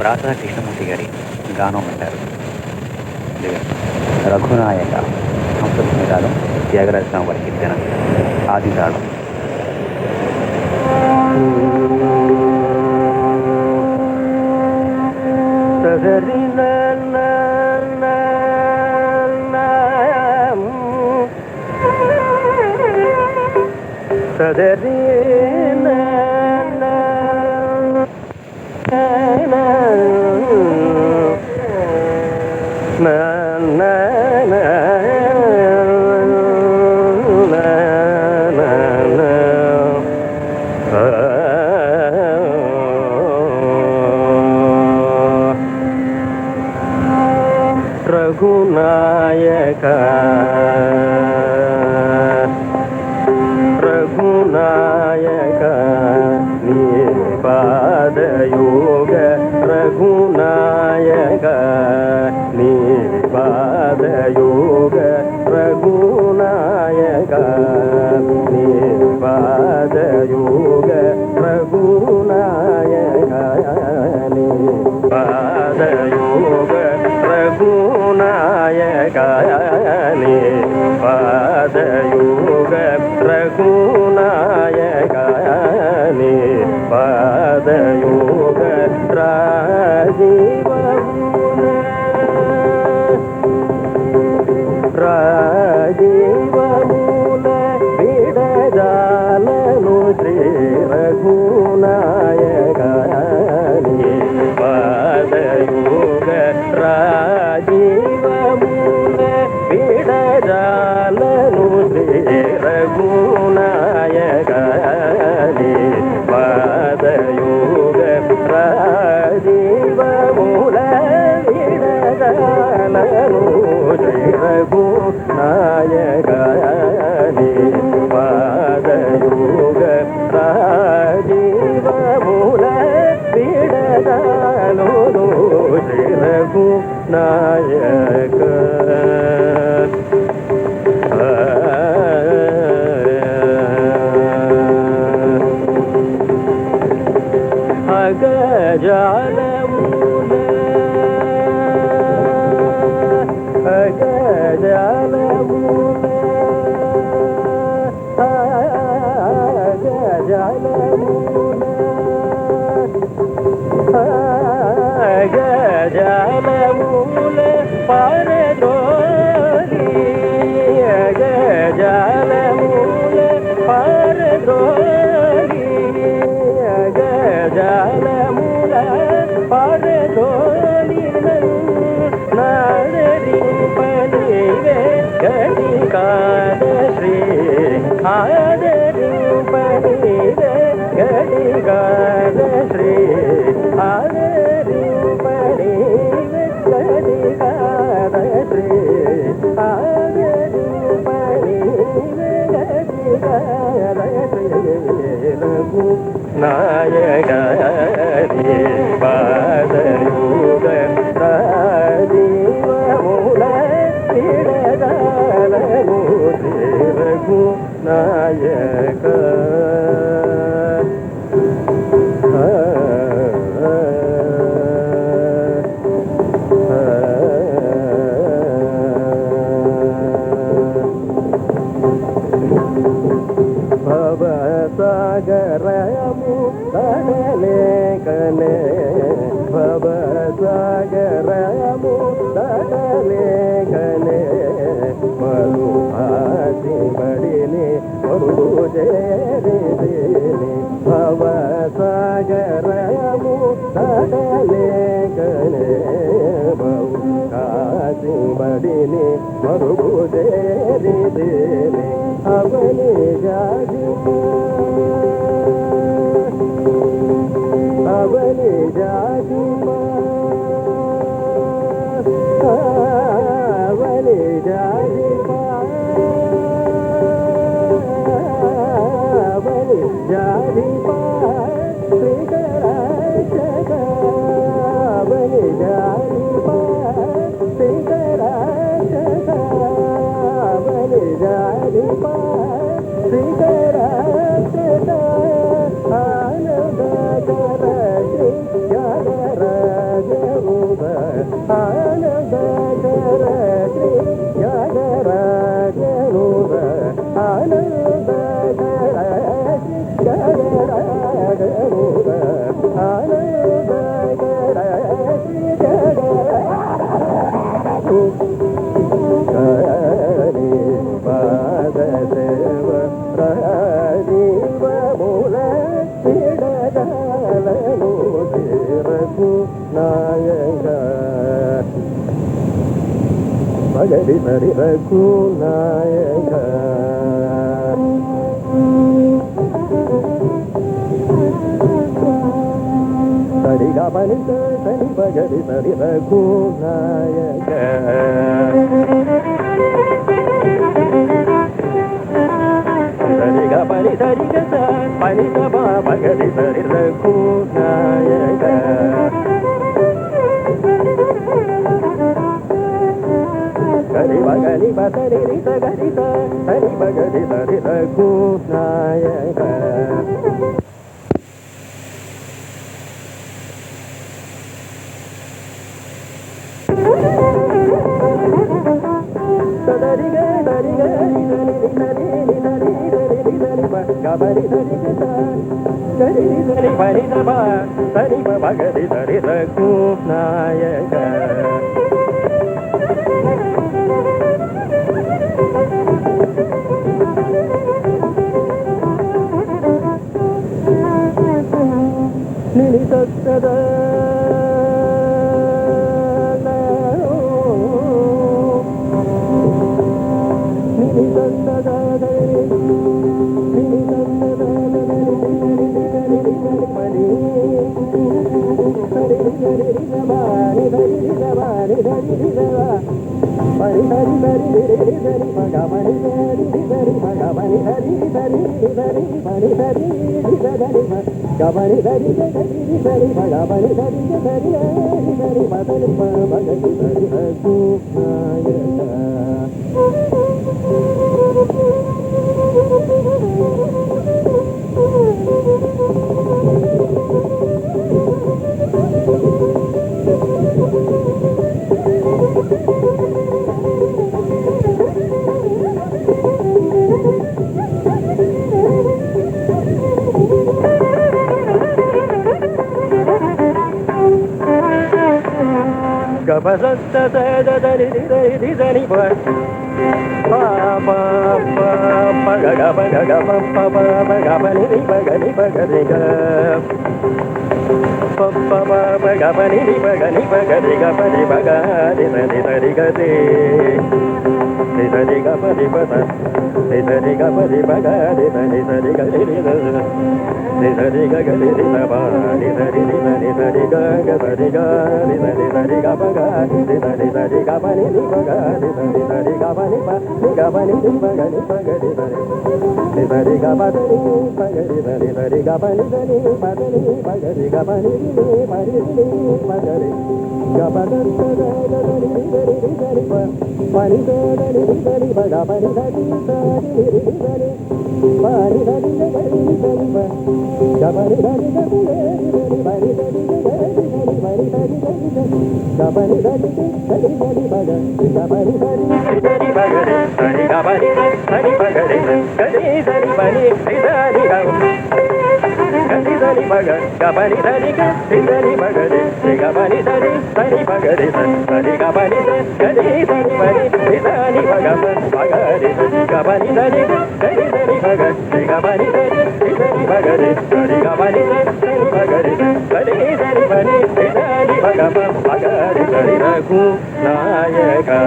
ప్రాస కృష్ణమూర్తి గారి గానం అంటారు. రఘునాయక హంసధ్వని రాగం, త్యాగరాజ స్వామి వారి కీర్తన, ఆది తాళం. రఘునాయక రఘునాయక నీ పాదయోగ రఘునాయక నీ పాదయోగ రఘునాయక నీ పాదయోగ రఘునాయక నీ పాదయోగ రఘునాయక నీ పాదయోగ రఘునాయక నీ పాదయోగ రాజీవమూల విడజాలను శ్రీ రఘునాయక నీ పాదయోగ రాజీవమూల విడజాలను శ్రీ రఘునాయక నీ పాదయోగ రాజీవమూల విడజాలను శ్రీ రఘునాయక నీ పాదయోగ రాజీవమూల విడజాలను శ్రీ రఘునాయక అగజాలమూల అగజాలమూల అగజాలమూల అగజాలమూల పరదోలి అగజాలమూల పరదోలి అగజాలమూల పరదోలి నాదరింపనివే గణికాద శ్రీ ఆదరింపనివే గణికాద శ్రీ ఆదరింపనివే గణికాద శ్రీ ఆదరింపనివే గణికాద శ్రీ రఘునాయక నీ పాదయోగ రాజీవమూల విడజాలను శ్రీ రఘునాయక భవసాగరము తడలేకనే భవసాగరము తడలేకనే మరు భాసి బడిని మరు చేరిని భవసాగరము తడలేకనే మరు కాసి బడిని మరు చేరిని అవని జాతి అవని జాతి అవని జాతి అవని జాతి శ్రీకరాక్షక అవని జాతి శ్రీకరాక్షక Magari Mari Raghunayaka Sari Gapani Sari Magari Mari Raghunayaka Sari Gapani Sari Gata Pani Saba Magari Mari Raghunayaka Sari Magari Batari Rita Garita Sari Magari Sari Raghunayaka Sadari Ga Dari Ga Dari Dari Dari Dari Dari Dari Gabari Dari Gata Dari Dari Pani Saba Sari Magari Sari Raghunayaka Nini Satsada Nini Satsada Nini Satsada Pani Sari Sari Sabani Sari Sabani Sari Sabani Pani Sari Sari Sari Bhagavani Sari Sari Bhagavani Sari Sari Sari Pani Sari Sari Gavani Sari Sari Sari Bhagavani Sari Sari Sari Padani Bhagavani Sari Raghunayaka Gabazasta da da di di di pa pa pa pa pa ga ga pa ga ga pa pa pa pa ga pa ni pa ga ni pa ga ni ga pa pa pa pa ga pa ni pa ga ni pa ga ni ga pa ni pa ga di ga di di ga pa di pa ta di ga pa di pa ga di ga di ga di di ga ga di sa ba di ga ga pa di ga di ga pa ga di ga pa ni pa ga di ga pa ni pa ga pa ni pa ga ni pa ga di ga pa ni pa ga di ga pa ni pa ga di ga pa ni pa ga di ga pa da da da di pa pa ni da di pa ga pa ni da di sa di pa ni da di ga di pa ga pa ni da di ga di pa ni da di ga di pa ni da di ga pa ni da di ga di pa ga ga pa ni da di pa ga di ga pa ni da di pa ga di pa ni da di ga Gadi dani baga, gabani dani ga, dani baga de, gabani dani, dani baga de, dani gabani de, gadi dani bani, dani baga baga de, gabani dani ga, dani baga, gabani dani, dani baga de, dani gabani de, dani baga de, dani bani, dani baga baga de, dani Raghunayaka.